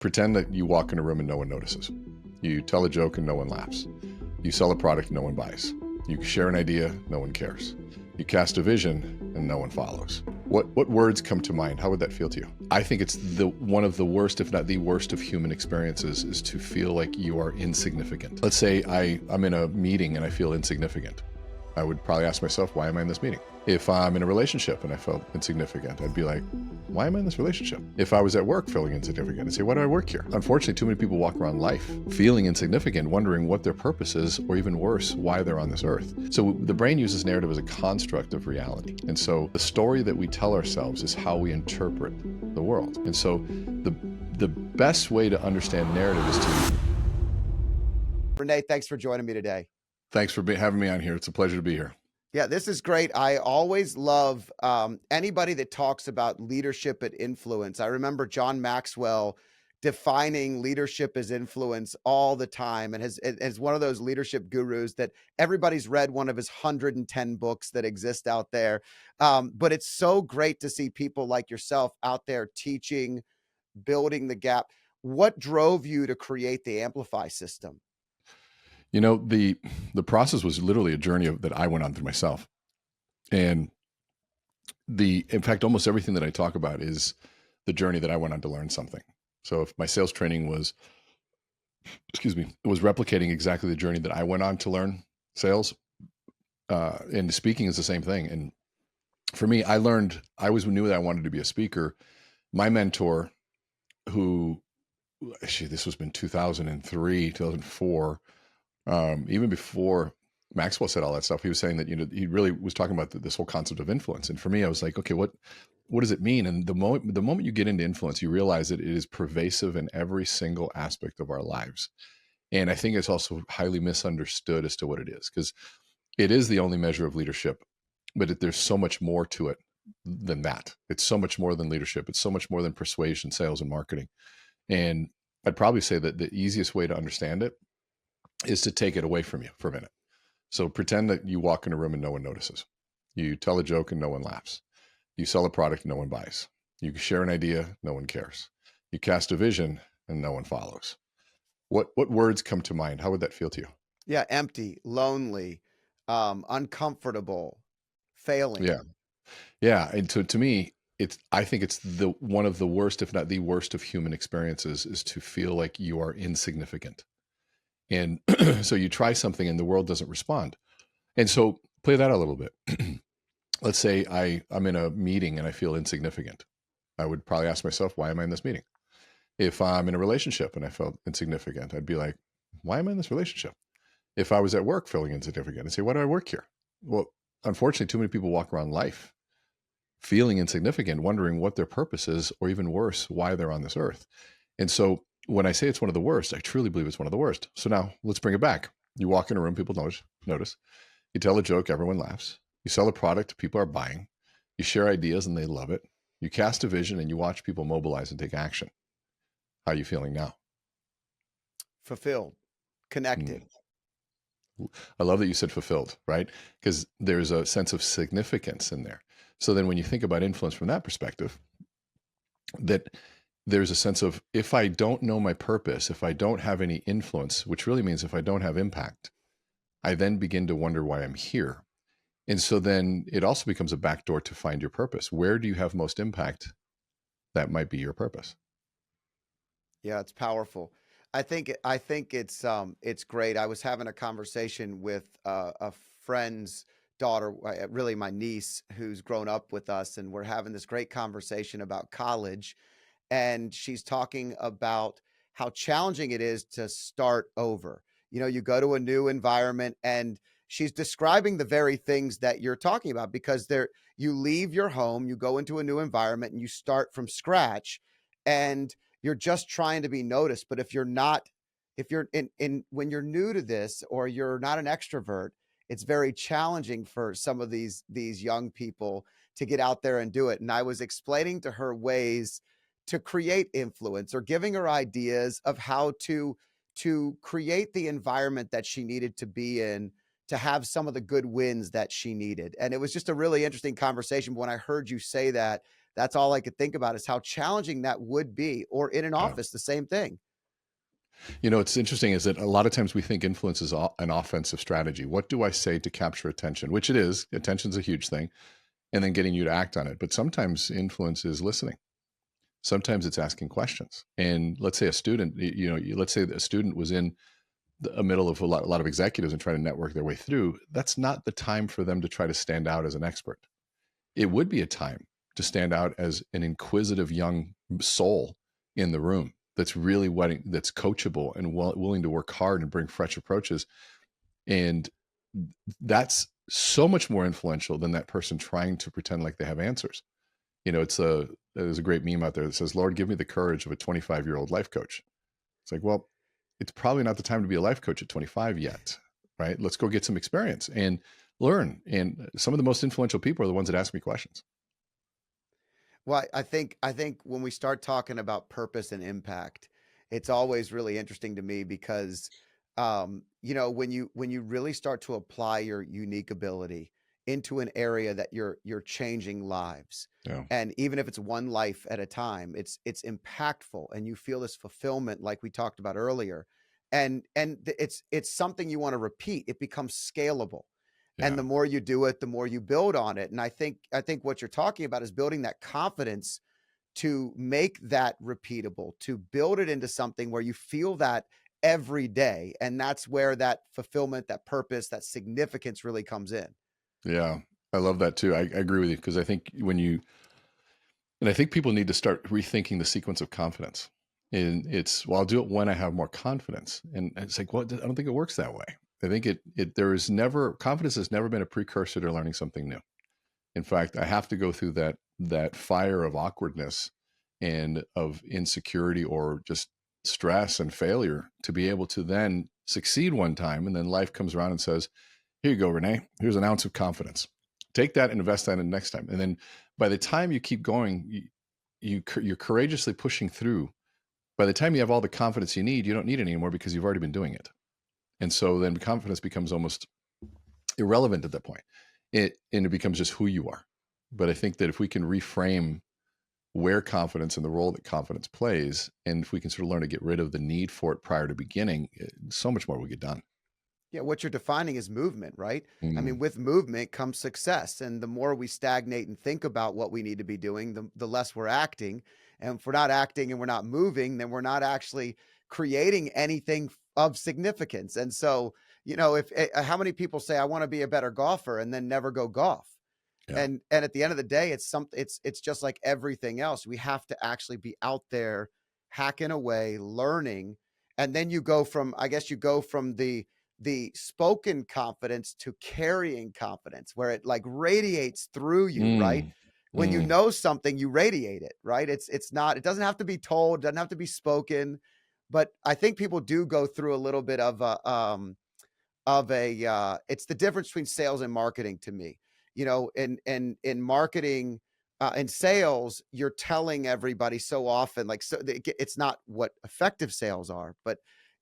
Pretend that you walk in a room and no one notices. You tell a joke and no one laughs. You sell a product no one buys. You share an idea, no one cares. You cast a vision and no one follows. What words come to mind? How would that feel to you? I think it's one of the worst, if not the worst, of human experiences is to feel like you are insignificant. Let's say I'm in a meeting and I feel insignificant. I would probably ask myself, why am I in this meeting? If I'm in a relationship and I felt insignificant, I'd be like, why am I in this relationship? If I was at work feeling insignificant, I'd say, why do I work here? Unfortunately, too many people walk around life feeling insignificant, wondering what their purpose is, or even worse, why they're on this earth. So the brain uses narrative as a construct of reality. And so the story that we tell ourselves is how we interpret the world. And so the best way to understand narrative is to... Rene, thanks for joining me today. Thanks for having me on here. It's a pleasure to be here. Yeah, this is great. I always love anybody that talks about leadership and influence. I remember John Maxwell defining leadership as influence all the time, and as one of those leadership gurus that everybody's read one of his 110 books that exist out there. But it's so great to see people like yourself out there teaching, building the gap. What drove you to create the Amplify system? You know, the process was literally a journey that I went on through myself. And in fact, almost everything that I talk about is the journey that I went on to learn something. So if my sales training was replicating exactly the journey that I went on to learn sales, and speaking is the same thing. And for me, I knew that I wanted to be a speaker. My mentor, who, this was been 2003, 2004, even before Maxwell said all that stuff, he was saying that, he really was talking about this whole concept of influence. And for me, I was like, okay, what does it mean? And the moment you get into influence, you realize that it is pervasive in every single aspect of our lives. And I think it's also highly misunderstood as to what it is, because it is the only measure of leadership, but there's so much more to it than that. It's so much more than leadership. It's so much more than persuasion, sales, and marketing. And I'd probably say that the easiest way to understand it is to take it away from you for a minute. So pretend that you walk in a room and no one notices. You tell a joke and no one laughs. You sell a product no one buys. You share an idea, no one cares. You cast a vision and no one follows. What words come to mind? How would that feel to you? Yeah, empty, lonely, uncomfortable, failing. Yeah. And to me, I think it's one of the worst, if not the worst, of human experiences is to feel like you are insignificant. And so you try something and the world doesn't respond. And so play that a little bit. Let's say I'm in a meeting and I feel insignificant. I would probably ask myself, why am I in this meeting? If I'm in a relationship and I felt insignificant, I'd be like, why am I in this relationship? If I was at work feeling insignificant, I'd say, why do I work here? Well, unfortunately, too many people walk around life feeling insignificant, wondering what their purpose is, or even worse, why they're on this earth. And so when I say it's one of the worst, I truly believe it's one of the worst. So now let's bring it back. You walk in a room, people notice. You tell a joke, everyone laughs. You sell a product, people are buying. You share ideas and they love it. You cast a vision and you watch people mobilize and take action. How are you feeling now? Fulfilled, connected. I love that you said fulfilled, right? Because there's a sense of significance in there. So then when you think about influence from that perspective, that there's a sense of, if I don't know my purpose, if I don't have any influence, which really means if I don't have impact, I then begin to wonder why I'm here. And so then it also becomes a backdoor to find your purpose. Where do you have most impact? That might be your purpose. Yeah, it's powerful. I think it's great. I was having a conversation with a friend's daughter, really my niece, who's grown up with us, and we're having this great conversation about college. And she's talking about how challenging it is to start over. You go to a new environment, and she's describing the very things that you're talking about, because you leave your home, you go into a new environment, and you start from scratch, and you're just trying to be noticed. But if you're when you're new to this, or you're not an extrovert, it's very challenging for some of these young people to get out there and do it. And I was explaining to her ways to create influence, or giving her ideas of how to create the environment that she needed to be in, to have some of the good wins that she needed. And it was just a really interesting conversation. But when I heard you say that, that's all I could think about is how challenging that would be. Or in an Yeah. office, the same thing. It's interesting is that a lot of times we think influence is an offensive strategy. What do I say to capture attention? Which it is. Attention's a huge thing, and then getting you to act on it. But sometimes influence is listening. Sometimes it's asking questions. And let's say a student, let's say that a student was in the middle of a lot of executives and trying to network their way through. That's not the time for them to try to stand out as an expert. It would be a time to stand out as an inquisitive young soul in the room that's really that's coachable and willing to work hard and bring fresh approaches. And that's so much more influential than that person trying to pretend like they have answers. There's a great meme out there that says, Lord, give me the courage of a 25-year-old life coach. It's like, well, it's probably not the time to be a life coach at 25 yet, right? Let's go get some experience and learn. And some of the most influential people are the ones that ask me questions. Well, I think when we start talking about purpose and impact, it's always really interesting to me because when you really start to apply your unique ability into an area that you're changing lives, Yeah. and even if it's one life at a time, it's impactful, and you feel this fulfillment like we talked about earlier, and it's something you want to repeat. It becomes scalable. And Yeah. the more you do it, the more you build on it. And I think what you're talking about is building that confidence to make that repeatable, to build it into something where you feel that every day. And that's where that fulfillment, that purpose, that significance really comes in. Yeah. I love that too. I agree with you because I think and I think people need to start rethinking the sequence of confidence. And I'll do it when I have more confidence. And it's like, well, I don't think it works that way. I think confidence has never been a precursor to learning something new. In fact, I have to go through that fire of awkwardness and of insecurity or just stress and failure to be able to then succeed one time. And then life comes around and says, here you go, Renee, here's an ounce of confidence. Take that and invest that in next time. And then by the time you keep going, you're courageously pushing through. By the time you have all the confidence you need, you don't need it anymore because you've already been doing it. And so then confidence becomes almost irrelevant at that point. And it becomes just who you are. But I think that if we can reframe where confidence and the role that confidence plays, and if we can sort of learn to get rid of the need for it prior to beginning, so much more will get done. Yeah, what you're defining is movement, right? I mean, Mm, with movement comes success. And the more we stagnate and think about what we need to be doing, the less we're acting. And if we're not acting and we're not moving, then we're not actually creating anything of significance. And so, if how many people say, I want to be a better golfer and then never go golf? yeah. And at the end of the day, it's just like everything else. We have to actually be out there hacking away, learning. And then you go from the spoken confidence to carrying confidence, where it like radiates through you, right? Mm, When you mm, know something, you radiate it, right? It doesn't have to be told, doesn't have to be spoken. But I think people do go through a little bit of a it's the difference between sales and marketing to me. In marketing, in sales, you're telling everybody so often, like, so it's not what effective sales are, but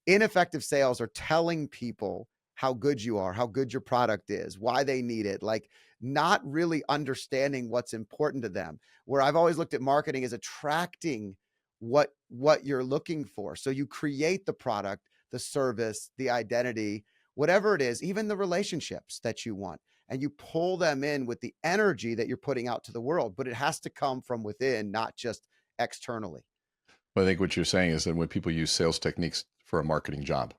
ineffective sales are telling people how good you are, how good your product is, why they need it, like not really understanding what's important to them. Where I've always looked at marketing as attracting what you're looking for. So you create the product, the service, the identity, whatever it is, even the relationships that you want, and you pull them in with the energy that you're putting out to the world. But it has to come from within, not just externally. Well, I think what you're saying is that when people use sales techniques for a marketing job,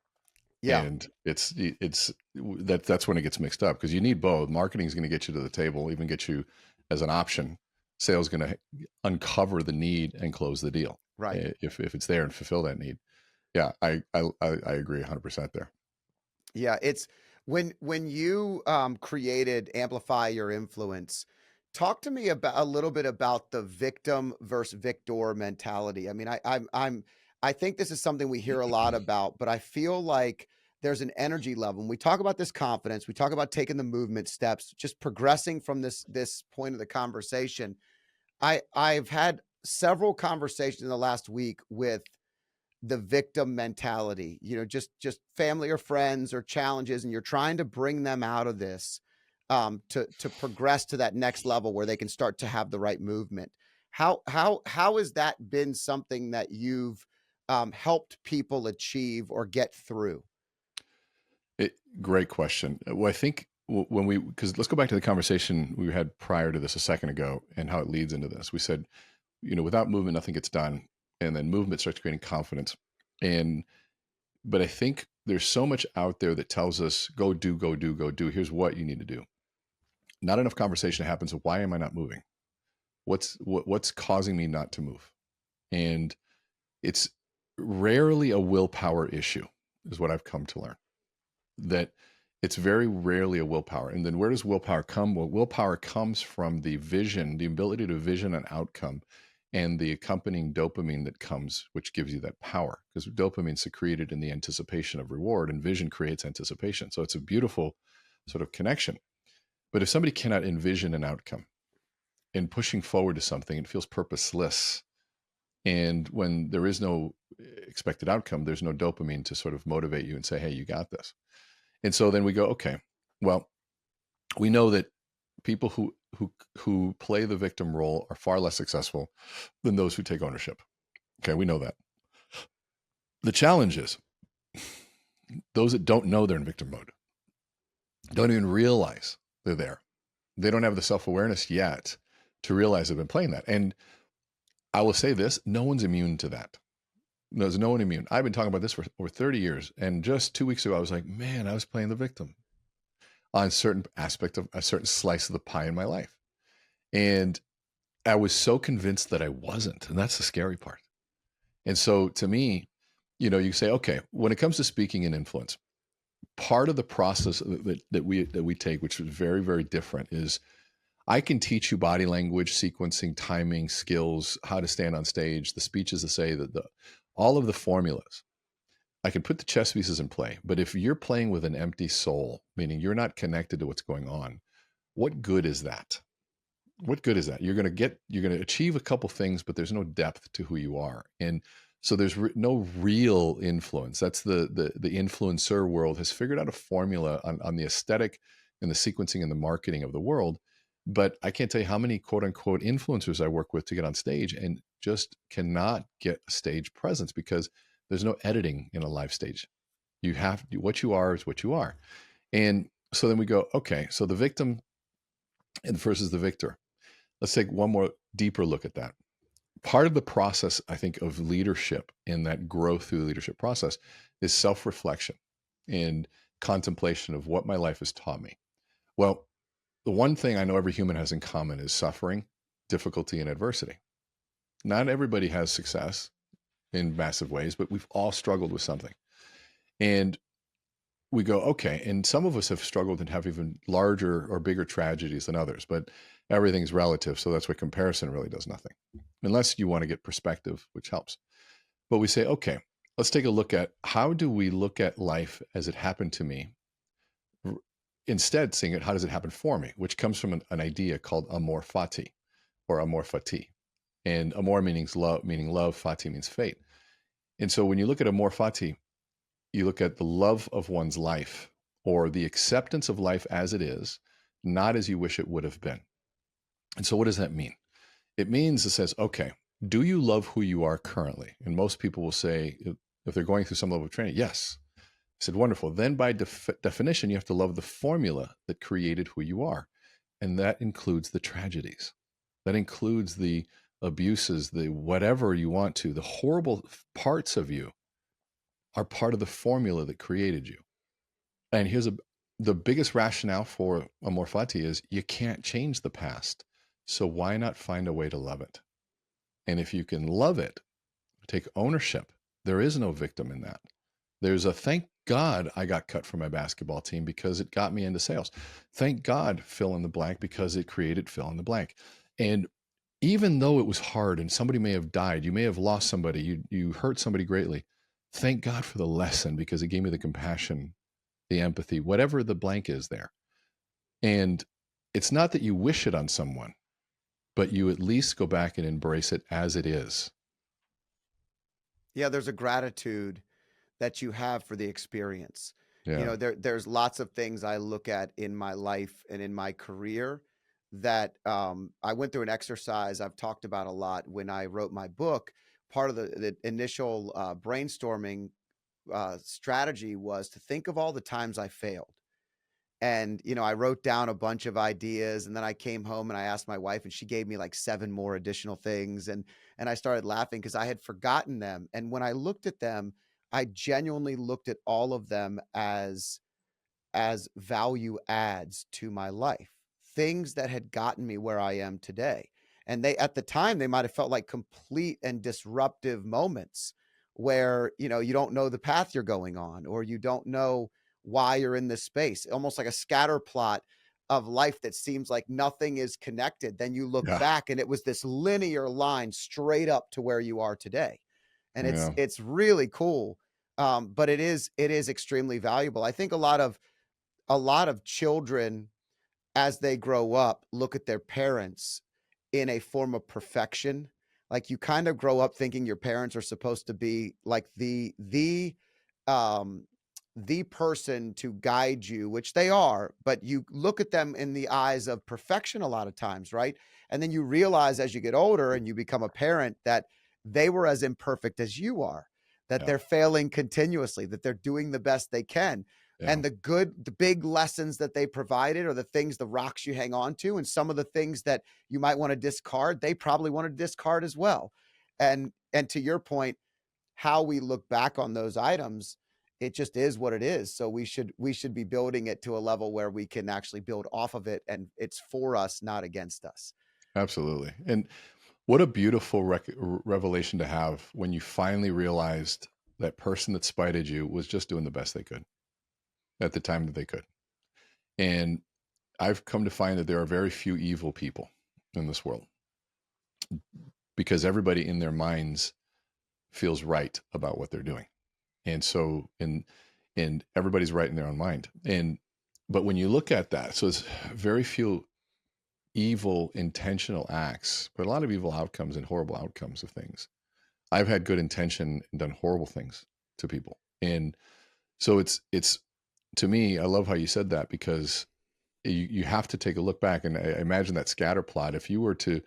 Yeah, and that's when it gets mixed up because you need both. Marketing is going to get you to the table, even get you as an option. Sales is going to uncover the need and close the deal right. if it's there and fulfill that need. Yeah, I agree 100% there. Yeah, it's when you created Amplify Your Influence. Talk to me about a little bit about the victim versus victor mentality. I mean, I think this is something we hear a lot about, but I feel like there's an energy level. When we talk about this confidence, we talk about taking the movement steps, just progressing from this point of the conversation. I've had several conversations in the last week with the victim mentality, just family or friends or challenges, and you're trying to bring them out of this, to progress to that next level where they can start to have the right movement. How has that been something that you've helped people achieve or get through? Great question. Well, I think when because let's go back to the conversation we had prior to this a second ago and how it leads into this. We said, without movement, nothing gets done. And then movement starts creating confidence. But I think there's so much out there that tells us, go do, go do, go do. Here's what you need to do. Not enough conversation happens of why am I not moving? What's causing me not to move? And it's rarely a willpower issue, is what I've come to learn. That it's very rarely a willpower. And then where does willpower come? Well, willpower comes from the vision, the ability to vision an outcome and the accompanying dopamine that comes, which gives you that power, because dopamine is secreted in the anticipation of reward, and vision creates anticipation. So it's a beautiful sort of connection. But if somebody cannot envision an outcome and pushing forward to something, it feels purposeless. And when there is no expected outcome, there's no dopamine to sort of motivate you and say, hey, you got this. And so then we go, okay, well, we know that people who play the victim role are far less successful than those who take ownership. Okay, we know that. The challenge is those that don't know they're in victim mode, don't even realize they're there. They don't have the self-awareness yet to realize they've been playing that. And I will say this, no one's immune to that. There's no one immune. I've been talking about this for over 30 years. And just 2 weeks ago, I was like, man, I was playing the victim on a certain aspect of a certain slice of the pie in my life. And I was so convinced that I wasn't. And that's the scary part. And so to me, you say, okay, when it comes to speaking and influence, part of the process that we take, which is very, very different, is I can teach you body language, sequencing, timing, skills, how to stand on stage, the speeches to say, all of the formulas. I can put the chess pieces in play, but if you're playing with an empty soul, meaning you're not connected to what's going on, what good is that? What good is that? You're going to achieve a couple things, but there's no depth to who you are. And so there's no real influence. That's the influencer world has figured out a formula on the aesthetic and the sequencing and the marketing of the world. But I can't tell you how many quote unquote influencers I work with to get on stage and just cannot get a stage presence because there's no editing in a live stage. You have what you are is what you are. And so then we go, okay, so the victim versus the victor. Let's take one more deeper look at that. Part of the process, I think, of leadership and that growth through the leadership process is self-reflection and contemplation of what my life has taught me. Well, the one thing I know every human has in common is suffering, difficulty, and adversity. Not everybody has success in massive ways, but we've all struggled with something. And we go, okay, and some of us have struggled and have even larger or bigger tragedies than others, but everything's relative. So that's why comparison really does nothing, unless you want to get perspective, which helps. But we say, okay, let's take a look at how do we look at life as it happened to me? Instead, seeing it, how does it happen for me? Which comes from an idea called amor fati or amor fati. And amor means love, fati means fate. And so when you look at amor fati, you look at the love of one's life or the acceptance of life as it is, not as you wish it would have been. And so what does that mean? It means it says, okay, do you love who you are currently? And most people will say, if they're going through some level of training, yes. I said, wonderful. Then by definition, you have to love the formula that created who you are. And that includes the tragedies. That includes the abuses, the whatever you want to, the horrible parts of you are part of the formula that created you. And the biggest rationale for amor fati is you can't change the past. So why not find a way to love it? And if you can love it, take ownership. There is no victim in that. There's a thank God I got cut from my basketball team because it got me into sales. Thank God fill in the blank because it created fill in the blank. And even though it was hard and somebody may have died, you may have lost somebody, you hurt somebody greatly. Thank God for the lesson because it gave me the compassion, the empathy, whatever the blank is there. And it's not that you wish it on someone, but you at least go back and embrace it as it is. Yeah, there's a gratitude that you have for the experience. Yeah. There's lots of things I look at in my life and in my career that I went through an exercise I've talked about a lot when I wrote my book. Part of the initial brainstorming strategy was to think of all the times I failed. And, I wrote down a bunch of ideas, and then I came home and I asked my wife, and she gave me like 7 more additional things. And I started laughing because I had forgotten them. And when I looked at them, I genuinely looked at all of them as value adds to my life, things that had gotten me where I am today. And they, at the time, they might have felt like complete and disruptive moments where, you don't know the path you're going on, or you don't know why you're in this space, almost like a scatter plot of life that seems like nothing is connected. Then you look Yeah. back and it was this linear line straight up to where you are today. And it's Yeah. it's really cool. But it is extremely valuable. I think a lot of children, as they grow up, look at their parents in a form of perfection. Like, you kind of grow up thinking your parents are supposed to be like um the person to guide you, which they are, but you look at them in the eyes of perfection a lot of times, right? And then you realize as you get older and you become a parent that they were as imperfect as you are, that Yeah. they're failing continuously, that they're doing the best they can. Yeah. And the big lessons that they provided are the things, the rocks you hang on to, and some of the things that you might want to discard, they probably want to discard as well. And to your point, how we look back on those items, it just is what it is. So we should be building it to a level where we can actually build off of it, and it's for us, not against us. Absolutely. And what a beautiful revelation to have when you finally realized that person that spited you was just doing the best they could at the time that they could. And I've come to find that there are very few evil people in this world because everybody in their minds feels right about what they're doing. And so, and everybody's right in their own mind. But when you look at that, so it's very few evil intentional acts, but a lot of evil outcomes and horrible outcomes of things. I've had good intention and done horrible things to people. And so it's to me, I love how you said that, because you have to take a look back. And I imagine that scatter plot, if you were to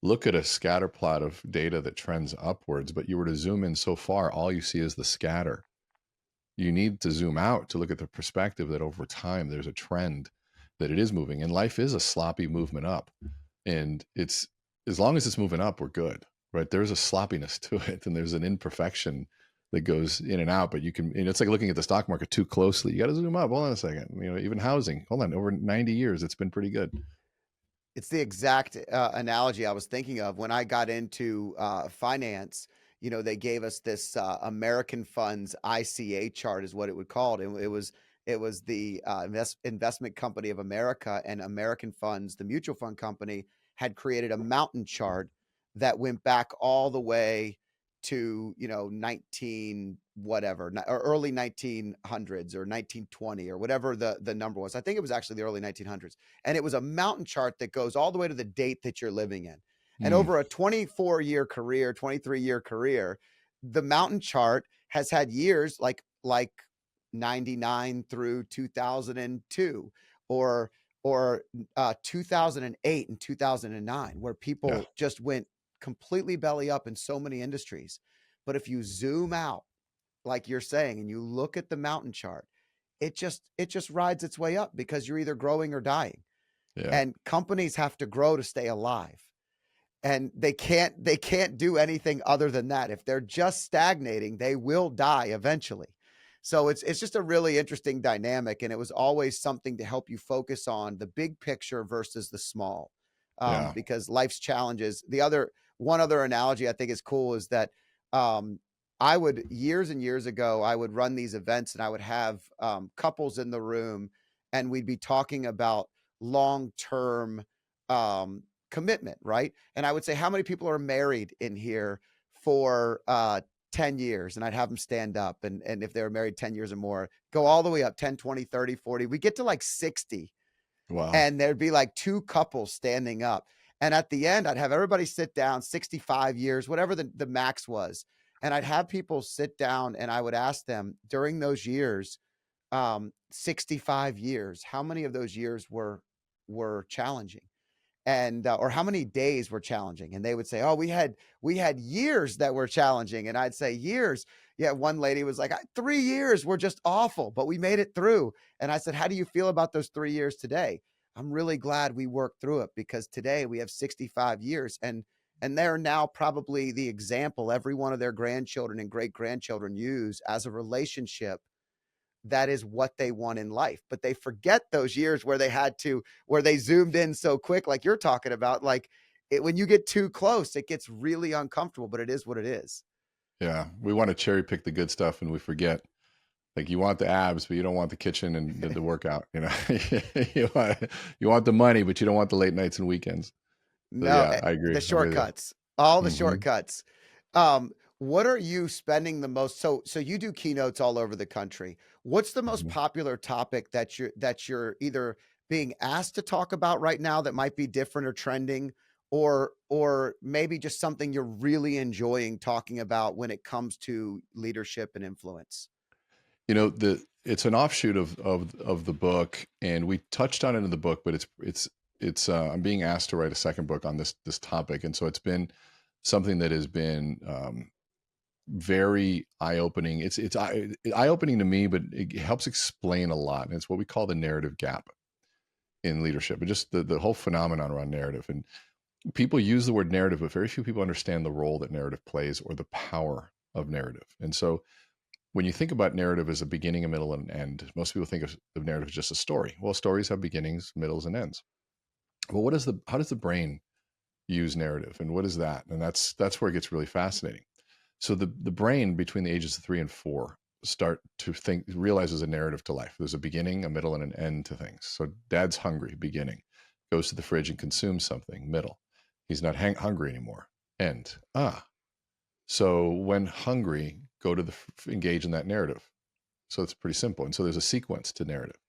look at a scatter plot of data that trends upwards, but you were to zoom in so far, all you see is the scatter. You need to zoom out to look at the perspective that over time there's a trend, that it is moving, and life is a sloppy movement up. And it's, as long as it's moving up, we're good, right? There's a sloppiness to it, and there's an imperfection that goes in and out. But it's like looking at the stock market too closely. You got to zoom up. Hold on a second. Even housing, hold on, over 90 years, it's been pretty good. It's the exact analogy I was thinking of when I got into finance. They gave us this American funds ICA chart, is what it would called. It was the Investment Company of America, and American Funds, the mutual fund company, had created a mountain chart that went back all the way to 19 whatever, or early 1900s, or 1920, or whatever the number was. I think it was actually the early 1900s. And it was a mountain chart that goes all the way to the date that you're living in. And Mm, over a 24-year career, 23-year career, the mountain chart has had years like 99 through 2002, or 2008 and 2009, where yeah, people just went completely belly up in so many industries. But if you zoom out, like you're saying, and you look at the mountain chart, it just rides its way up, because you're either growing or dying. yeah, And companies have to grow to stay alive, and they can't do anything other than that. If they're just stagnating, they will die eventually. So it's just a really interesting dynamic, and it was always something to help you focus on the big picture versus the small, yeah, because life's challenges. The one other analogy I think is cool is that um, I would, years and years ago, I would run these events, and I would have couples in the room, and we'd be talking about long term um, commitment, right? And I would say, how many people are married in here for 10 years? And I'd have them stand up. And if they were married 10 years or more, go all the way up 10, 20, 30, 40. We get to like 60, wow, and there'd be like two couples standing up. And at the end, I'd have everybody sit down, 65 years, whatever the max was. And I'd have people sit down, and I would ask them during those years, 65 years, how many of those years were challenging? and or how many days were challenging, and they would say, oh, we had years that were challenging, and I'd say, years? Yeah, one lady was like, 3 years were just awful, but we made it through. And I said, how do you feel about those 3 years today? I'm really glad we worked through it, because today we have 65 years, and they're now probably the example every one of their grandchildren and great grandchildren use as a relationship that is what they want in life. But they forget those years where they zoomed in so quick, like you're talking about. Like, when you get too close, it gets really uncomfortable, but it is what it is. Yeah, we want to cherry pick the good stuff, and we forget. Like, you want the abs, but you don't want the kitchen and the workout. You know, you want the money, but you don't want the late nights and weekends. So No, yeah, I agree. the I'm with you. shortcuts, all the Hmm. shortcuts. What are you spending the most? So you do keynotes all over the country. What's the most Hmm. popular topic that you're either being asked to talk about right now that might be different or trending, or maybe just something you're really enjoying talking about when it comes to leadership and influence? You know, it's an offshoot of the book, and we touched on it in the book, but it's I'm being asked to write a second book on this topic, and so it's been something that has been very eye-opening. It's eye-opening to me, but it helps explain a lot. And it's what we call the narrative gap in leadership, and just the whole phenomenon around narrative. And people use the word narrative, but very few people understand the role that narrative plays or the power of narrative. And so when you think about narrative as a beginning, a middle, and an end, most people think of narrative as just a story. Well, stories have beginnings, middles, and ends. Well, how does the brain use narrative, and what is that? And that's where it gets really fascinating. So the brain between the ages of 3 and 4 start to realizes a narrative to life. There's a beginning, a middle, and an end to things. So dad's hungry, beginning, goes to the fridge and consumes something, middle. He's not hungry anymore, end. So when hungry, go to engage in that narrative. So it's pretty simple. And so there's a sequence to narrative,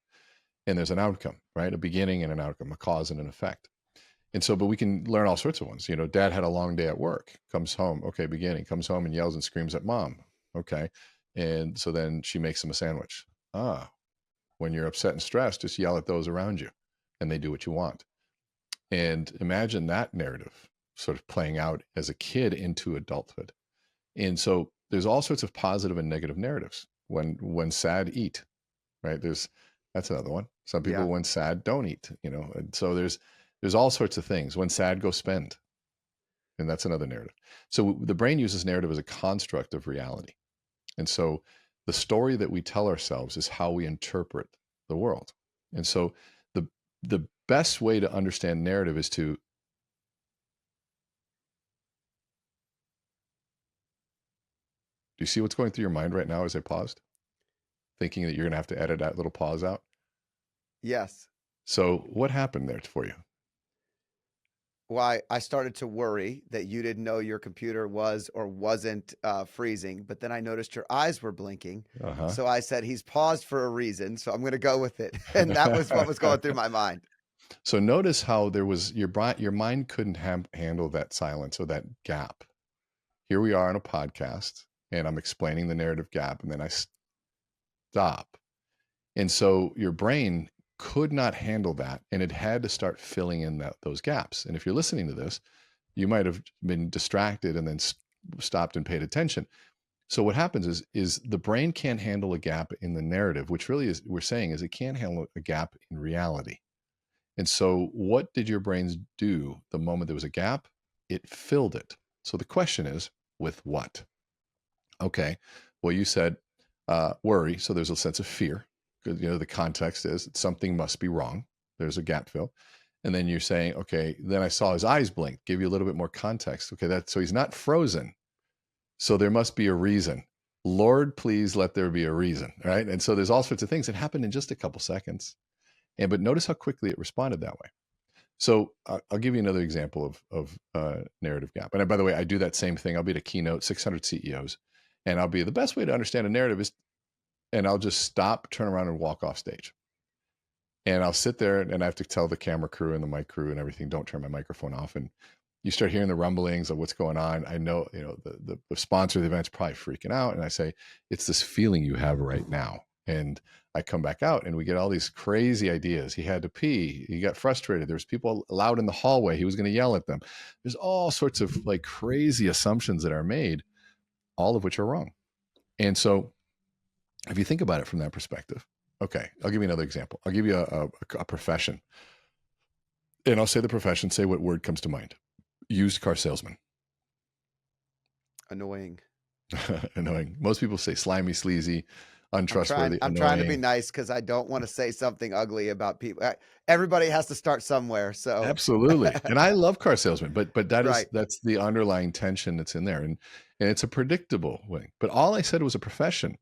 and there's an outcome, right? A beginning and an outcome, a cause and an effect. And so, but we can learn all sorts of ones. You know, dad had a long day at work, comes home, okay, beginning, comes home and yells and screams at mom. Okay. And so then she makes him a sandwich. When you're upset and stressed, just yell at those around you and they do what you want. And imagine that narrative sort of playing out as a kid into adulthood. And so there's all sorts of positive and negative narratives. When sad, eat, right? That's another one. Some Yeah. people, when sad, don't eat, you know. And so there's all sorts of things. When sad, go spend. And that's another narrative. So the brain uses narrative as a construct of reality. And so the story that we tell ourselves is how we interpret the world. And so the the best way to understand narrative is to, do you see what's going through your mind right now as I paused? Thinking that you're going to have to edit that little pause out. Yes. So what happened there for you? Well, I started to worry that you didn't know your computer was or wasn't freezing, but then I noticed your eyes were blinking. Uh-huh. So I said, he's paused for a reason. So I'm going to go with it. And that was what was going through my mind. So notice how there was your mind couldn't handle that silence or that gap. Here we are on a podcast, and I'm explaining the narrative gap, and then I stop. And so your brain could not handle that, and it had to start filling in those gaps. And if you're listening to this, you might have been distracted and then stopped and paid attention. So what happens is the brain can't handle a gap in the narrative, which really is, we're saying, is it can't handle a gap in reality. And so what did your brains do the moment there was a gap? It filled it. So the question is, with what? Okay. Well, you said worry. So there's a sense of fear, because, you know, the context is something must be wrong. There's a gap fill. And then you're saying, okay, then I saw his eyes blink, give you a little bit more context. Okay, so he's not frozen. So there must be a reason. Lord, please let there be a reason, right? And so there's all sorts of things that happened in just a couple seconds. But notice how quickly it responded that way. So I'll give you another example of narrative gap. And by the way, I do that same thing. I'll be at a keynote, 600 CEOs, and I'll be, the best way to understand a narrative is, and I'll just stop, turn around, and walk off stage. And I'll sit there, and I have to tell the camera crew and the mic crew and everything, don't turn my microphone off. And you start hearing the rumblings of what's going on. I know, you know, the sponsor of the event's probably freaking out. And I say, it's this feeling you have right now. And I come back out and we get all these crazy ideas. He had to pee. He got frustrated. There's people loud in the hallway. He was going to yell at them. There's all sorts of like crazy assumptions that are made, all of which are wrong. And so if you think about it from that perspective, okay, I'll give you another example. I'll give you a profession. And I'll say the profession, say what word comes to mind. Used car salesman. Annoying. Annoying. Most people say slimy, sleazy, untrustworthy, I'm trying to be nice because I don't want to say something ugly about people. Everybody has to start somewhere. So absolutely. And I love car salesmen, but Right. that's the underlying tension that's in there. And it's a predictable way. But all I said was a profession.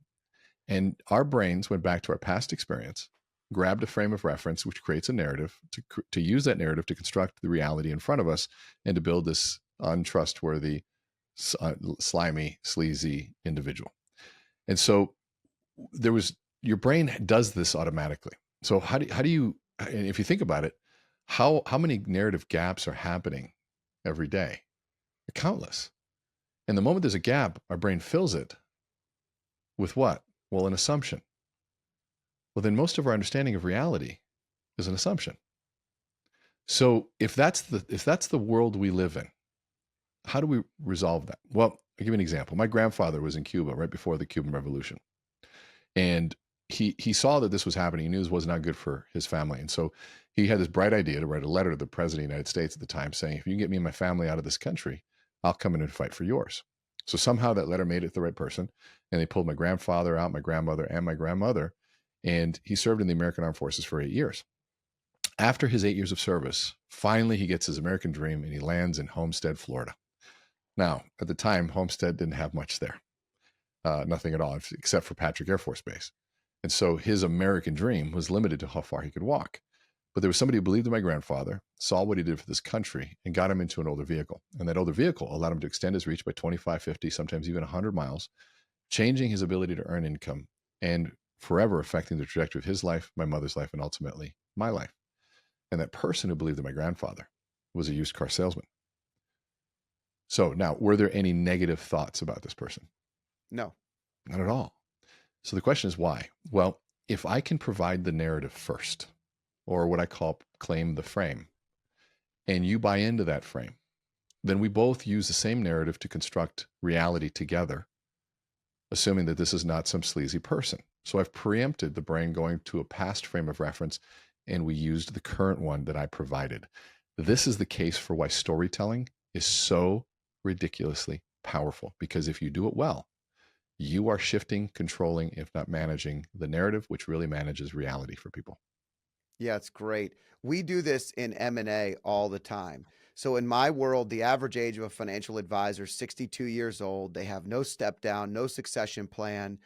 And our brains went back to our past experience, grabbed a frame of reference, which creates a narrative to use that narrative to construct the reality in front of us and to build this untrustworthy, slimy, sleazy individual. And so your brain does this automatically. So how do you, and if you think about it, how many narrative gaps are happening every day? Countless. And the moment there's a gap, our brain fills it with what? Well, an assumption. Well, then most of our understanding of reality is an assumption. So if that's the world we live in, how do we resolve that? Well, I'll give you an example. My grandfather was in Cuba right before the Cuban Revolution. And he saw that this was happening. He knew this was not good for his family. And so he had this bright idea to write a letter to the president of the United States at the time saying, if you can get me and my family out of this country, I'll come in and fight for yours. So somehow that letter made it to the right person. And they pulled my grandfather out, my grandmother, and my grandmother. And he served in the American Armed Forces for 8 years. After his 8 years of service, finally he gets his American dream and he lands in Homestead, Florida. Now, at the time, Homestead didn't have much there. Nothing at all, except for Patrick Air Force Base. And so his American dream was limited to how far he could walk. But there was somebody who believed in my grandfather, saw what he did for this country, and got him into an older vehicle. And that older vehicle allowed him to extend his reach by 25, 50, sometimes even 100 miles, changing his ability to earn income and forever affecting the trajectory of his life, my mother's life, and ultimately my life. And that person who believed in my grandfather was a used car salesman. So now, were there any negative thoughts about this person? No. Not at all. So the question is why? Well, if I can provide the narrative first, or what I call claim the frame, and you buy into that frame, then we both use the same narrative to construct reality together, assuming that this is not some sleazy person. So I've preempted the brain going to a past frame of reference, and we used the current one that I provided. This is the case for why storytelling is so ridiculously powerful, because if you do it well, you are shifting, controlling, if not managing, the narrative, which really manages reality for people. Yeah, it's great. We do this in M&A all the time. So in my world, the average age of a financial advisor is 62 years old. They have no step down, no succession plan.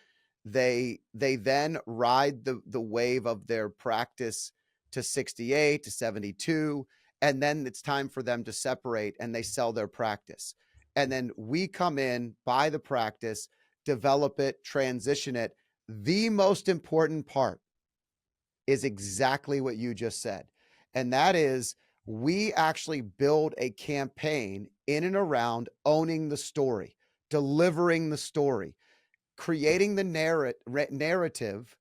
They then ride the wave of their practice to 68, to 72, and then it's time for them to separate and they sell their practice. And then we come in, buy the practice, develop it, transition it. The most important part is exactly what you just said. And that is, we actually build a campaign in and around owning the story, delivering the story, creating the narrative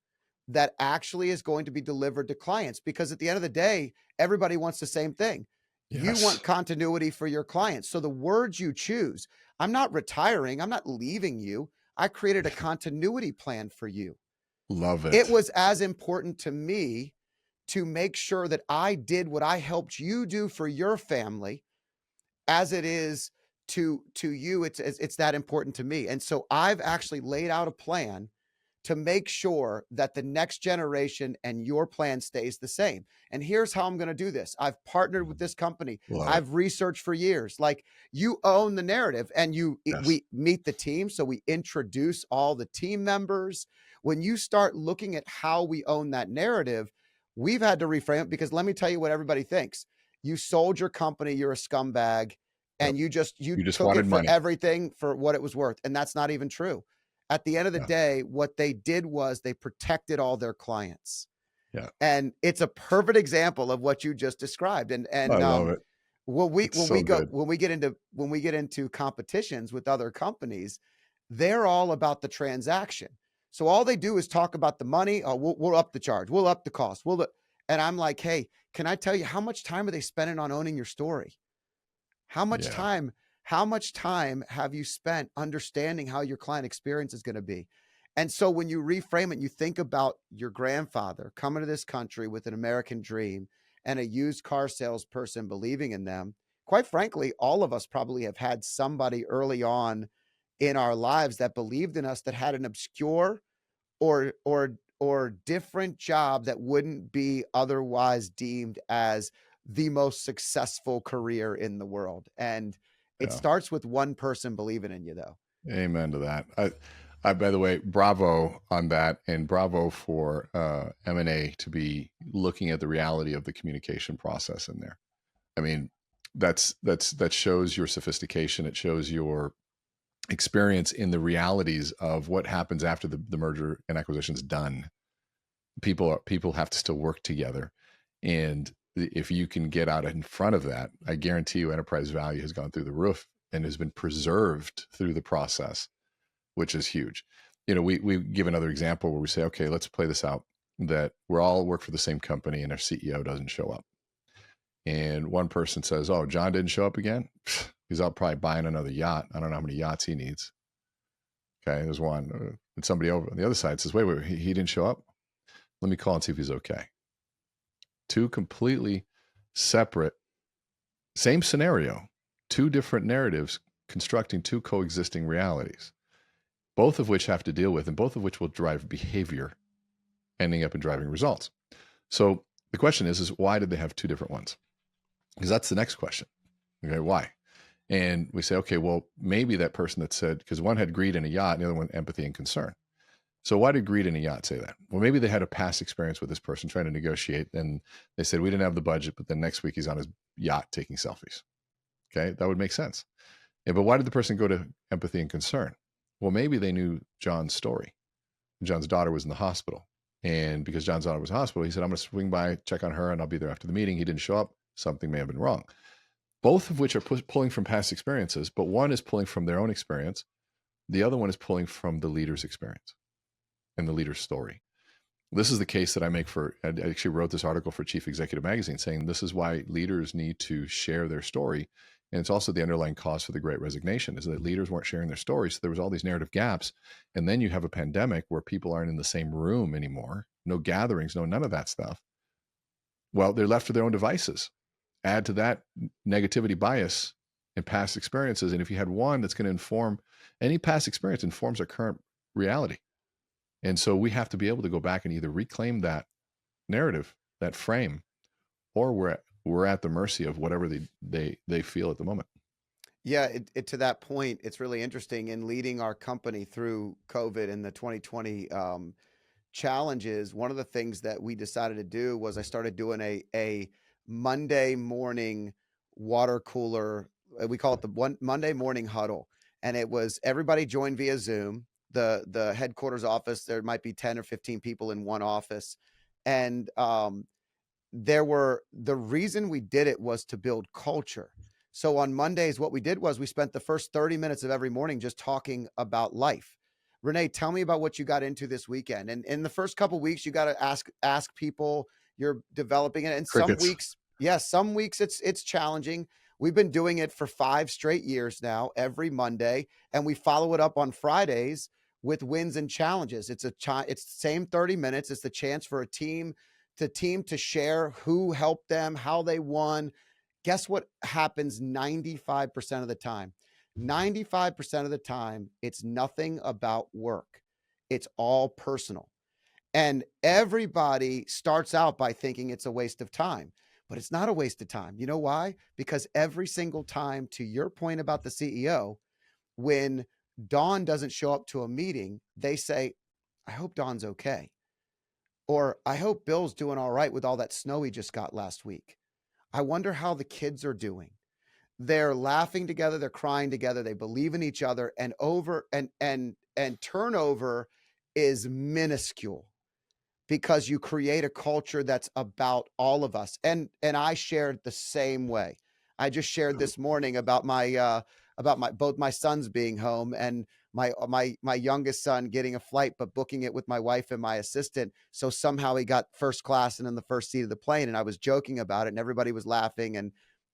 that actually is going to be delivered to clients. Because at the end of the day, everybody wants the same thing. Yes. You want continuity for your clients. So the words you choose, I'm not retiring, I'm not leaving you. I created a continuity plan for you. Love it. It was as important to me to make sure that I did what I helped you do for your family as it is to you. It's that important to me. And so I've actually laid out a plan to make sure that the next generation and your plan stays the same. And here's how I'm going to do this. I've partnered with this company. Love I've researched for years. Like, you own the narrative, and Yes. we meet the team. So we introduce all the team members. When you start looking at how we own that narrative, we've had to reframe it, because let me tell you what everybody thinks. You sold your company, you're a scumbag, and Yep. you You just took wanted it for money. everything for what it was worth. And that's not even true. At the end of the Yeah. day, what they did was they protected all their clients. Yeah. And it's a perfect example of what you just described. And I love it. when It's so good. we get into competitions with other companies, they're all about the transaction. So all they do is talk about the money. Oh, we'll up the charge. We'll up the cost. And I'm like, hey, can I tell you how much time are they spending on owning your story? How much Yeah. time, how much time have you spent understanding how your client experience is going to be? And so when you reframe it, you think about your grandfather coming to this country with an American dream and a used car salesperson believing in them. Quite frankly, all of us probably have had somebody early on in our lives that believed in us, that had an obscure or different job that wouldn't be otherwise deemed as the most successful career in the world. And it Yeah. starts with one person believing in you, though. Amen to that. By the way, bravo on that, and bravo for M&A to be looking at the reality of the communication process in there. I mean, that shows your sophistication. It shows your experience in the realities of what happens after the merger and acquisition is done. People have to still work together, and if you can get out in front of that, I guarantee you enterprise value has gone through the roof and has been preserved through the process, which is huge. We give another example where we say, okay, let's play this out, that we're all work for the same company and our CEO doesn't show up. And one person says, oh, John didn't show up again. He's out probably buying another yacht. I don't know how many yachts he needs. Okay, there's one. And somebody over on the other side says, wait, he didn't show up. Let me call and see if he's okay. Two completely separate, same scenario, two different narratives constructing two coexisting realities, both of which have to deal with, and both of which will drive behavior, ending up in driving results. So the question is why did they have two different ones? Because that's the next question. Okay, why? And we say, okay, well, maybe that person that said, because one had greed in a yacht and the other one empathy and concern. So why did greed in a yacht say that? Well, maybe they had a past experience with this person trying to negotiate, and they said, we didn't have the budget, but then next week he's on his yacht taking selfies. Okay, that would make sense. Yeah, but why did the person go to empathy and concern? Well, maybe they knew John's story. John's daughter was in the hospital. And because John's daughter was in the hospital, he said, I'm going to swing by, check on her, and I'll be there after the meeting. He didn't show up. Something may have been wrong. Both of which are pulling from past experiences, but one is pulling from their own experience. The other one is pulling from the leader's experience and the leader's story. This is the case that I make I actually wrote this article for Chief Executive Magazine saying this is why leaders need to share their story. And it's also the underlying cause for the Great Resignation, is that leaders weren't sharing their stories. So there was all these narrative gaps. And then you have a pandemic where people aren't in the same room anymore, no gatherings, none of that stuff. Well, they're left to their own devices. Add to that negativity bias and past experiences. And if you had one that's going to inform, any past experience informs our current reality. And so we have to be able to go back and either reclaim that narrative, that frame, or we're at the mercy of whatever they feel at the moment. Yeah, to that point, it's really interesting in leading our company through COVID and the 2020 challenges. One of the things that we decided to do was I started doing a Monday morning water cooler. We call it the Monday morning huddle, and it was everybody joined via Zoom. The headquarters office, there might be 10 or 15 people in one office, and the reason we did it was to build culture. So on Mondays, what we did was we spent the first 30 minutes of every morning just talking about life. Rene, tell me about what you got into this weekend. And in the first couple of weeks, you got to ask people. You're developing it. And some Crickets. weeks, some weeks it's challenging. We've been doing it for 5 straight years now, every Monday, and we follow it up on Fridays with wins and challenges. It's the same 30 minutes. It's the chance for a team to share who helped them, how they won. Guess what happens 95% of the time? 95% of the time, it's nothing about work. It's all personal. And everybody starts out by thinking it's a waste of time, but it's not a waste of time. You know why? Because every single time, to your point about the CEO, when Dawn doesn't show up to a meeting, they say, I hope Dawn's okay. Or I hope Bill's doing all right with all that snow he just got last week. I wonder how the kids are doing. They're laughing together, they're crying together, they believe in each other, and turnover is minuscule because you create a culture that's about all of us. And I shared the same way. I just shared this morning about my about both my sons being home, and my youngest son getting a flight but booking it with my wife and my assistant, so somehow he got first class and in the first seat of the plane. And I was joking about it and everybody was laughing,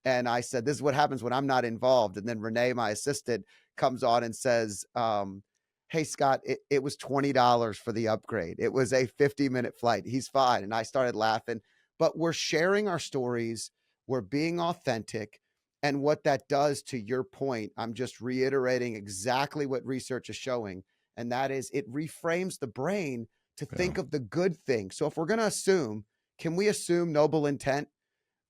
and I said, this is what happens when I'm not involved. And then Rene, my assistant, comes on and says, hey, Scott, it was $20 for the upgrade. It was a 50-minute flight. He's fine. And I started laughing. But we're sharing our stories. We're being authentic. And what that does, to your point, I'm just reiterating exactly what research is showing. And that is, it reframes the brain to think of the good thing. So if we're going to assume, can we assume noble intent?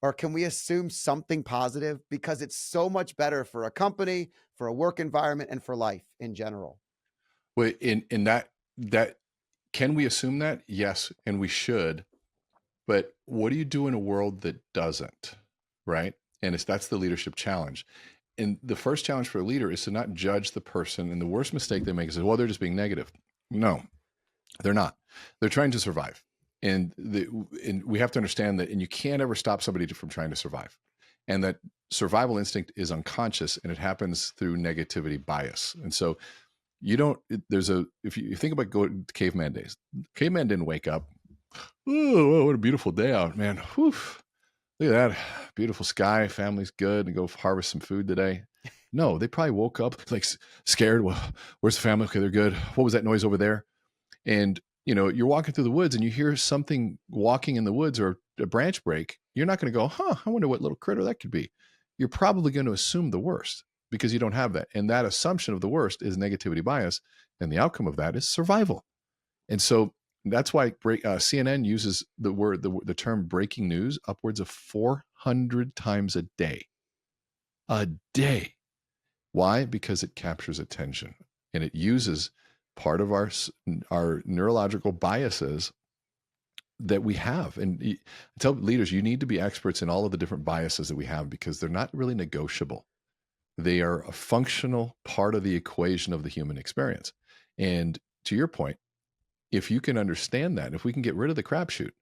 Or can we assume something positive? Because it's so much better for a company, for a work environment, and for life in general. Well, in that can we assume that? Yes, and we should. But what do you do in a world that doesn't? Right? And that's the leadership challenge. And the first challenge for a leader is to not judge the person. And the worst mistake they make is, well, they're just being negative. No, they're not. They're trying to survive. And we have to understand that, and you can't ever stop somebody from trying to survive. And that survival instinct is unconscious, and it happens through negativity bias. And so if you think about caveman days, caveman didn't wake up, oh, what a beautiful day out, man. Whew. Look at that beautiful sky. Family's good, and go harvest some food today. No, they probably woke up like scared. Well, where's the family? Okay, they're good. What was that noise over there? And you're walking through the woods and you hear something walking in the woods or a branch break. You're not going to go, I wonder what little critter that could be. You're probably going to assume the worst because you don't have that. And that assumption of the worst is negativity bias. And the outcome of that is survival. And so that's why CNN uses the term breaking news upwards of 400 times a day. A day. Why? Because it captures attention and it uses part of our neurological biases that we have. And I tell leaders, you need to be experts in all of the different biases that we have because they're not really negotiable. They are a functional part of the equation of the human experience. And to your point, if you can understand that, if we can get rid of the crapshoot,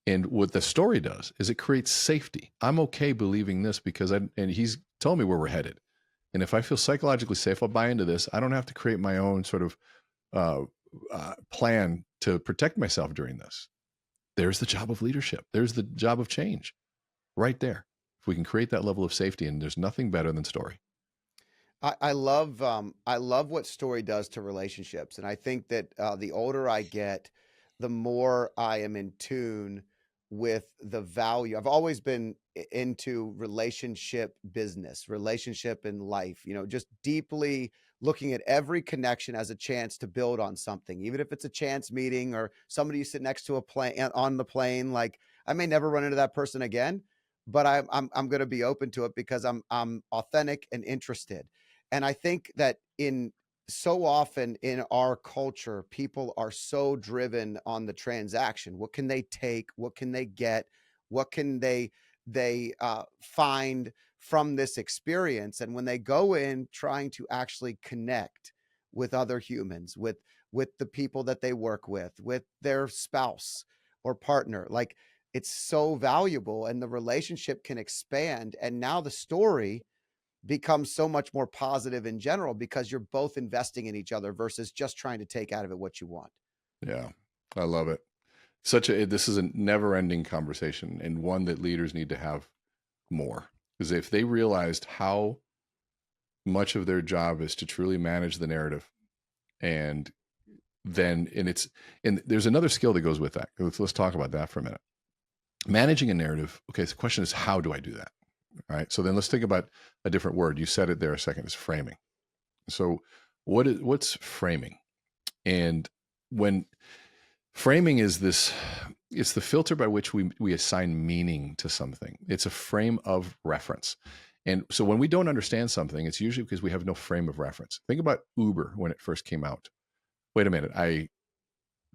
and what the story does is it creates safety. I'm okay believing this because and he's told me where we're headed. And if I feel psychologically safe, I'll buy into this. I don't have to create my own sort of plan to protect myself during this. There's the job of leadership. There's the job of change right there. If we can create that level of safety, and there's nothing better than story. I love what story does to relationships. And I think that the older I get, the more I am in tune with the value. I've always been into relationship business, relationship in life, just deeply looking at every connection as a chance to build on something, even if it's a chance meeting or somebody you sit next to on the plane. Like, I may never run into that person again, but I'm going to be open to it because I'm authentic and interested. And I think that so often in our culture, people are so driven on the transaction. What can they take? What can they get? What can they find from this experience? And when they go in trying to actually connect with other humans, with the people that they work with their spouse or partner, like, it's so valuable and the relationship can expand. And now the story becomes so much more positive in general because you're both investing in each other versus just trying to take out of it what you want. Yeah, I love it. This is a never-ending conversation, and one that leaders need to have more. Because if they realized how much of their job is to truly manage the narrative, and there's another skill that goes with that. Let's talk about that for a minute. Managing a narrative. Okay, so the question is, how do I do that? All right. So then let's think about a different word. You said it there a second. It's framing. So what's framing? And when framing is this, it's the filter by which we assign meaning to something. It's a frame of reference. And so when we don't understand something, it's usually because we have no frame of reference. Think about Uber when it first came out. Wait a minute. I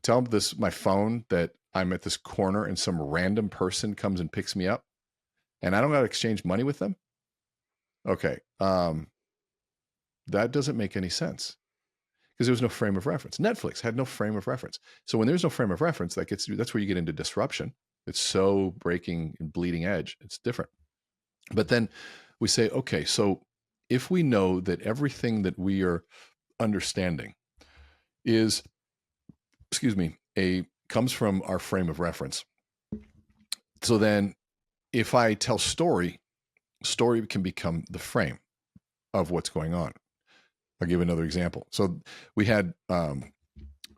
tell my phone that I'm at this corner and some random person comes and picks me up and I don't got to exchange money with them. Okay. That doesn't make any sense because there was no frame of reference. Netflix had no frame of reference. So when there's no frame of reference, that's where you get into disruption. It's so breaking and bleeding edge. It's different. But then we say, okay, so if we know that everything that we are understanding is, excuse me, comes from our frame of reference. So then if I tell story can become the frame of what's going on. I'll give another example. So we had,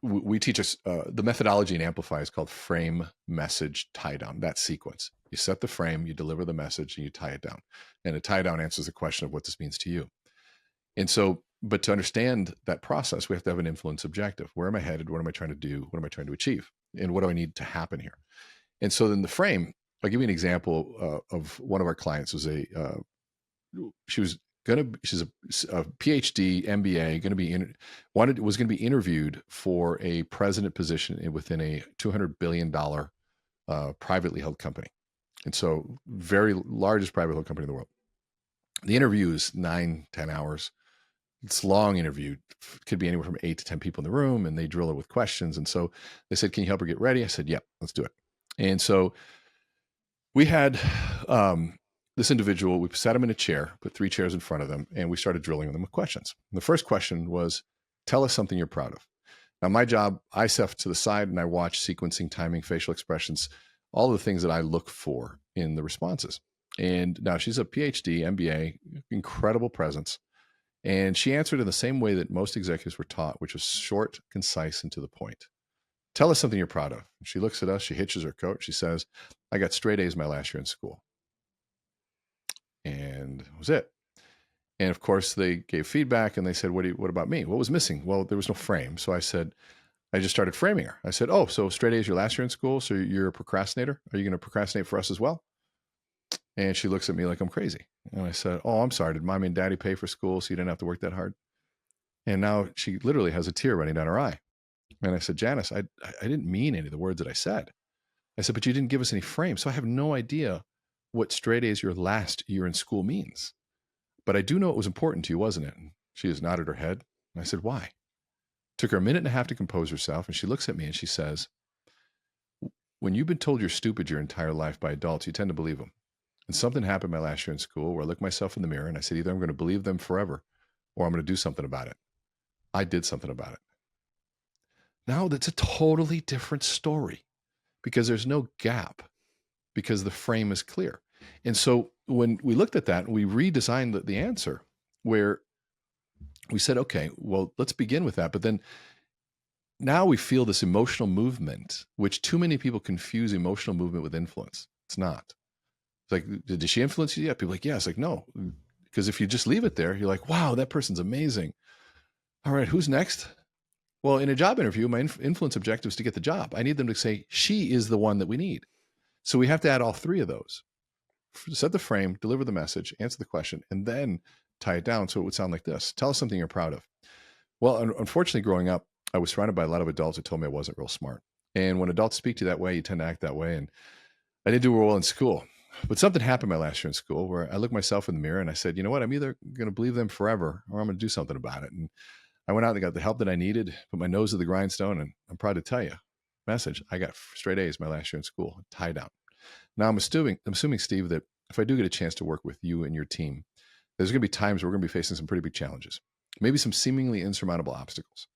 we teach us the methodology in Amplify is called frame, message, tie down, that sequence. You set the frame, you deliver the message, and you tie it down. And a tie down answers the question of what this means to you. And so, but to understand that process, we have to have an influence objective. Where am I headed? What am I trying to do? What am I trying to achieve? And what do I need to happen here? And so then the frame, I'll give you an example of one of our clients was she's a PhD, MBA, was going to be interviewed for a president position within a $200 billion privately held company. And so very largest privately held company in the world. The interview is 9-10 hours. It's a long interview. It could be anywhere from 8 to 10 people in the room, and they drill her with questions. And so they said, "Can you help her get ready?" I said, "Yeah, let's do it." And so we had this individual, we sat him in a chair, put 3 chairs in front of them, and we started drilling them with questions. And the first question was, tell us something you're proud of. Now, my job, I step to the side and I watch sequencing, timing, facial expressions, all the things that I look for in the responses. And now she's a PhD, MBA, incredible presence. And she answered in the same way that most executives were taught, which was short, concise, and to the point. Tell us something you're proud of. She looks at us, she hitches her coat, she says, "I got straight A's my last year in school." And that was it. And of course, they gave feedback and they said, what about me? What was missing? Well, there was no frame. So I said, I just started framing her. I said, "Oh, so straight A's your last year in school, so you're a procrastinator? Are you going to procrastinate for us as well?" And she looks at me like I'm crazy. And I said, "Oh, I'm sorry. Did mommy and daddy pay for school so you didn't have to work that hard?" And now she literally has a tear running down her eye. And I said, "Janice, I didn't mean any of the words that I said." I said, "But you didn't give us any frame. So I have no idea what straight A's your last year in school means. But I do know it was important to you, wasn't it?" And she just nodded her head. And I said, "Why?" Took her a minute and a half to compose herself. And she looks at me and she says, "When you've been told you're stupid your entire life by adults, you tend to believe them. And something happened my last year in school where I looked myself in the mirror and I said, either I'm going to believe them forever or I'm going to do something about it. I did something about it." Now that's a totally different story because there's no gap because the frame is clear. And so when we looked at that, we redesigned the answer where we said, okay, well, let's begin with that. But then now we feel this emotional movement, which too many people confuse emotional movement with influence. It's not. It's like, did she influence you? Yeah. People are like, yeah. It's like, no. Because if you just leave it there, you're like, wow, that person's amazing. All right, who's next? Well, in a job interview, my influence objective is to get the job. I need them to say, she is the one that we need. So we have to add all 3 of those. Set the frame, deliver the message, answer the question, and then tie it down so it would sound like this. Tell us something you're proud of. Well, unfortunately, growing up, I was surrounded by a lot of adults who told me I wasn't real smart. And when adults speak to you that way, you tend to act that way. And I didn't do well in school. But something happened my last year in school where I looked myself in the mirror and I said, you know what? I'm either going to believe them forever or I'm going to do something about it. And I went out and got the help that I needed, put my nose to the grindstone, and I'm proud to tell you, message, I got straight A's my last year in school, tie down. Now I'm assuming, Steve, that if I do get a chance to work with you and your team, there's going to be times where we're going to be facing some pretty big challenges, maybe some seemingly insurmountable obstacles.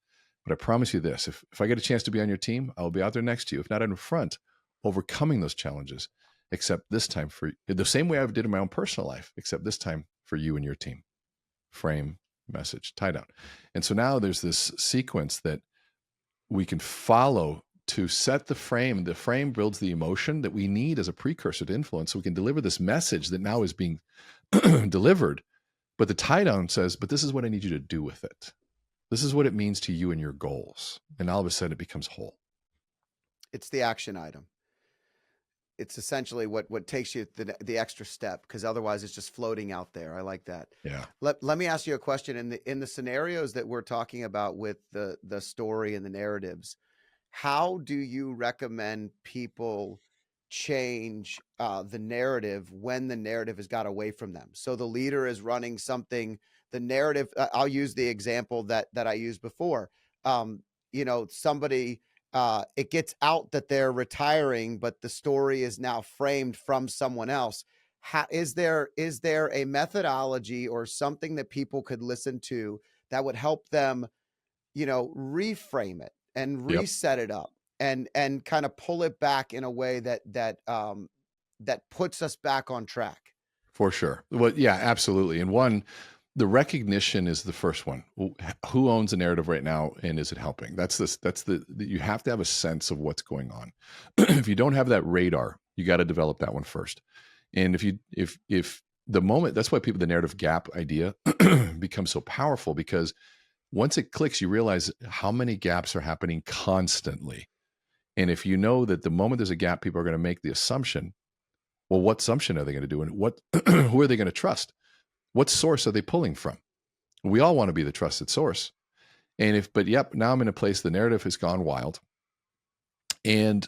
But I promise you this, if I get a chance to be on your team, I'll be out there next to you, if not in front, overcoming those challenges, except this time for the same way I did in my own personal life, except this time for you and your team. Frame, message, tie down. And so now there's this sequence that we can follow to set the frame. The frame builds the emotion that we need as a precursor to influence. So we can deliver this message that now is being delivered. But the tie down says, but this is what I need you to do with it. This is what it means to you and your goals. And all of a sudden it becomes whole. It's the action item. It's essentially what takes you the extra step, because otherwise it's just floating out there. I like that. Yeah. Let me ask you a question. In the scenarios that we're talking about with the story and the narratives, how do you recommend people change the narrative when the narrative has got away from them? So the leader is running something, the narrative, I'll use the example that I used before. Somebody, it gets out that they're retiring, but the story is now framed from someone else. is there a methodology or something that people could listen to that would help them, reframe it and Yep, reset it up and kind of pull it back in a way that puts us back on track? for sure. Well, yeah, absolutely. And one, the recognition is the first one. Who owns the narrative right now, and is it helping? That's this. That's you have to have a sense of what's going on. If you don't have that radar, you got to develop that one first. And if the moment, that's why the narrative gap idea becomes so powerful, because once it clicks, you realize how many gaps are happening constantly. And if you know that the moment there's a gap, people are going to make the assumption, well, what assumption are they going to do? And who are they going to trust? What source are they pulling from? We all want to be the trusted source. But now I'm in a place, the narrative has gone wild. And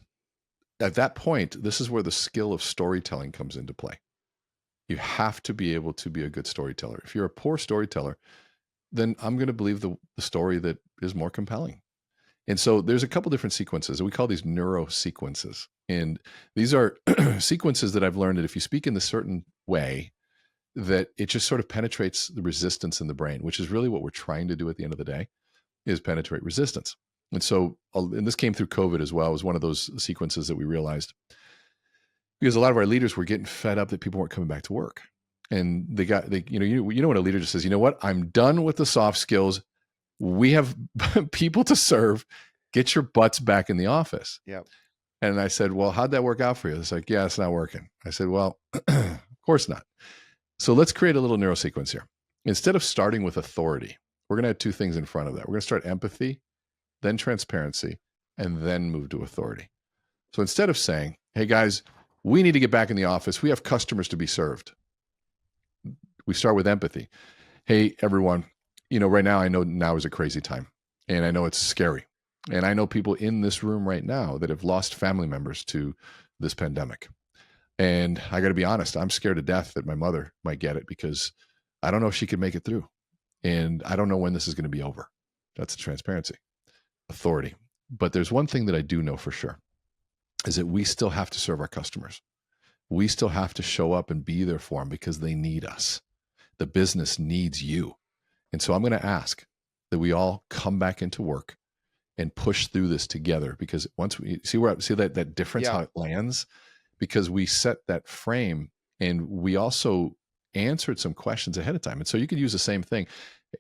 at that point, this is where the skill of storytelling comes into play. You have to be able to be a good storyteller. If you're a poor storyteller, then I'm going to believe the story that is more compelling. And so there's a couple different sequences. We call these neuro sequences. And these are sequences that I've learned that if you speak in a certain way, that it just sort of penetrates the resistance in the brain, which is really what we're trying to do at the end of the day, is penetrate resistance. And so, and this came through COVID as well. It was one of those sequences that we realized, because a lot of our leaders were getting fed up that people weren't coming back to work. And when a leader just says, you know what, I'm done with the soft skills. We have people to serve. Get your butts back in the office. Yep. And I said, well, how'd that work out for you? It's like, yeah, it's not working. I said, well, of course not. So let's create a little neurosequence here. Instead of starting with authority, we're going to have two things in front of that. We're going to start empathy, then transparency, and then move to authority. So instead of saying, hey guys, we need to get back in the office, we have customers to be served, we start with empathy. Hey, everyone, right now, I know now is a crazy time, and I know it's scary. And I know people in this room right now that have lost family members to this pandemic. And I got to be honest, I'm scared to death that my mother might get it, because I don't know if she could make it through. And I don't know when this is going to be over. That's the transparency, authority. But there's one thing that I do know for sure, is that we still have to serve our customers. We still have to show up and be there for them, because they need us. The business needs you. And so I'm going to ask that we all come back into work and push through this together, because once we see that difference, how it lands, because we set that frame and we also answered some questions ahead of time. And so you could use the same thing,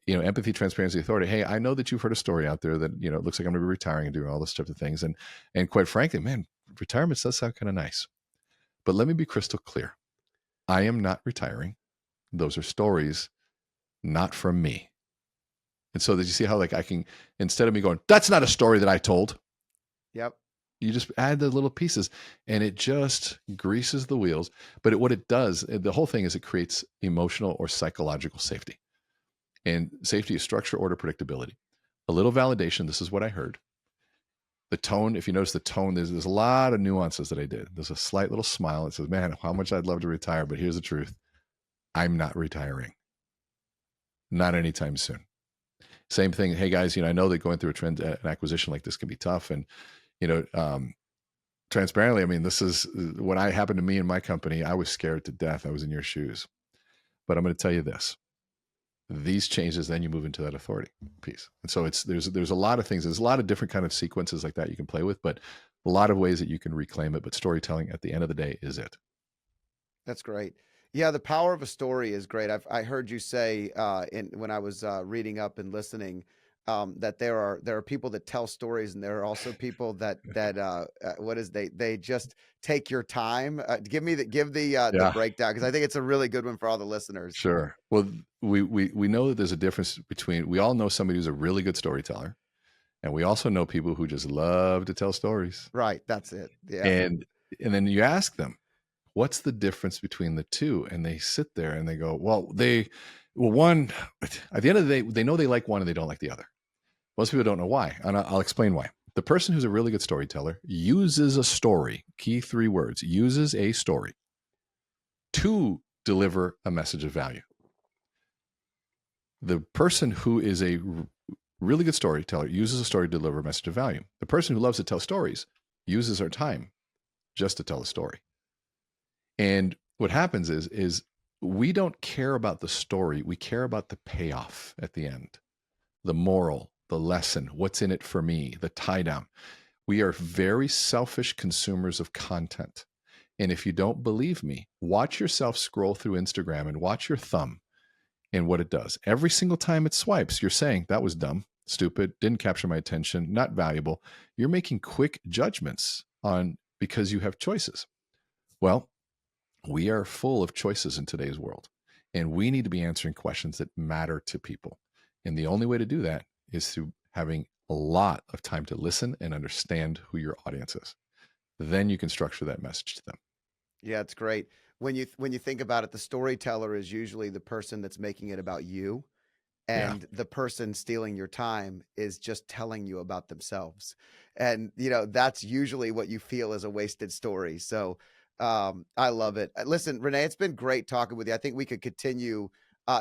empathy, transparency, authority. Hey, I know that you've heard a story out there that, it looks like I'm going to be retiring and doing all this type of things. And quite frankly, man, retirement does sound kind of nice, but let me be crystal clear. I am not retiring. Those are stories, not from me. And so that you see how, like, I can, instead of me going, that's not a story that I told. Yep. You just add the little pieces, and it just greases the wheels. But what it does, the whole thing is, it creates emotional or psychological safety. And safety is structure, order, predictability. A little validation. This is what I heard. The tone, if you notice the tone, there's a lot of nuances that I did. There's a slight little smile that says, man, how much I'd love to retire, but here's the truth. I'm not retiring. Not anytime soon. Same thing. Hey guys, I know that going through an acquisition like this can be tough. And, transparently, I mean, this is what happened to me in my company. I was scared to death. I was in your shoes. But I'm going to tell you this. These changes, then you move into that authority piece. And so there's a lot of things. There's a lot of different kind of sequences like that you can play with, but a lot of ways that you can reclaim it. But storytelling at the end of the day is it. That's great. Yeah, the power of a story is great. I heard you say when I was reading up and listening, that there are people that tell stories, and there are also people that they just take your time. Give the breakdown, because I think it's a really good one for all the listeners. Sure. Well, we know that there's a difference between, we all know somebody who's a really good storyteller, and we also know people who just love to tell stories. Right. That's it. Yeah. And then you ask them, what's the difference between the two? And they sit there and they go, one, at the end of the day, they know they like one and they don't like the other. Most people don't know why. And I'll explain why. The person who's a really good storyteller uses a story, key 3 words, uses a story to deliver a message of value. The person who is a really good storyteller uses a story to deliver a message of value. The person who loves to tell stories uses their time just to tell a story. And what happens is we don't care about the story. We care about the payoff at the end, the moral, the lesson, what's in it for me, the tie down. We are very selfish consumers of content. And if you don't believe me, watch yourself scroll through Instagram and watch your thumb and what it does. Every single time it swipes, you're saying, that was dumb, stupid, didn't capture my attention, not valuable. You're making quick judgments on because you have choices. Well, we are full of choices in today's world, and we need to be answering questions that matter to people. And the only way to do that is through having a lot of time to listen and understand who your audience is. Then you can structure that message to them. Yeah, it's great. When you think about it, the storyteller is usually the person that's making it about you, Yeah. and the person stealing your time is just telling you about themselves. And that's usually what you feel is a wasted story. So I love it. Listen, Renee, it's been great talking with you. I think we could continue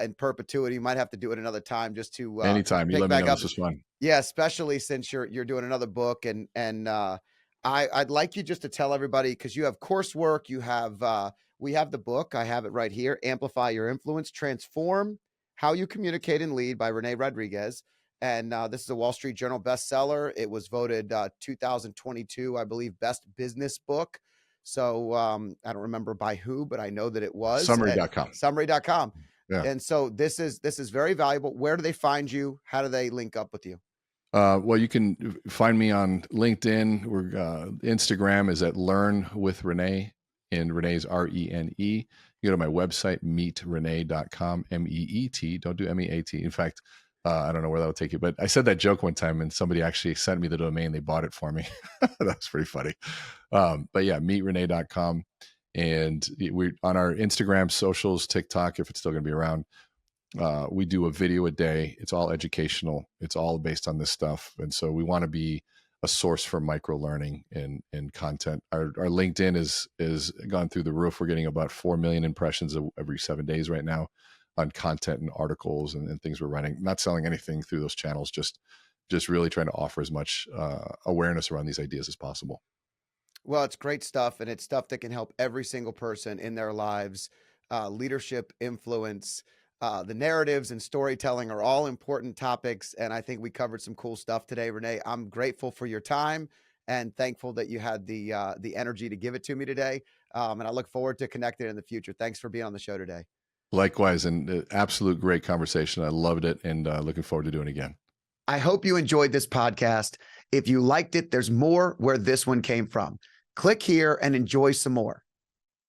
in perpetuity. You might have to do it another time just to Anytime. You pick let me back know. up. This was fun. Yeah, especially since you're doing another book, and I'd like you just to tell everybody, because you have coursework, you have we have the book, I have it right here, Amplify Your Influence, Transform How You Communicate and Lead by René Rodriguez. And this is a Wall Street Journal bestseller. It was voted 2022, I believe, best business book. So I don't remember by who, but I know that it was Summary.com. Summary.com. Yeah. And so this is very valuable. Where do they find you? How do they link up with you? Well, you can find me on LinkedIn. Instagram is at Learn with Rene, and Rene's Rene. You go to my website, meetrene.com, MEET. Don't do MEAT. In fact, I don't know where that'll take you, but I said that joke one time and somebody actually sent me the domain. They bought it for me. That was pretty funny. But yeah, meetrene.com. And we're on our Instagram, socials, TikTok, if it's still going to be around. We do a video a day. It's all educational. It's all based on this stuff. And so we want to be a source for micro learning and content. Our LinkedIn is gone through the roof. We're getting about 4 million impressions every 7 days right now on content and articles and things we're running. Not selling anything through those channels, just really trying to offer as much awareness around these ideas as possible. Well, it's great stuff, and it's stuff that can help every single person in their lives. Leadership, influence, the narratives and storytelling are all important topics, and I think we covered some cool stuff today, Renee. I'm grateful for your time and thankful that you had the energy to give it to me today, and I look forward to connecting in the future. Thanks for being on the show today. Likewise, and absolute great conversation. I loved it, and looking forward to doing it again. I hope you enjoyed this podcast. If you liked it, there's more where this one came from. Click here and enjoy some more.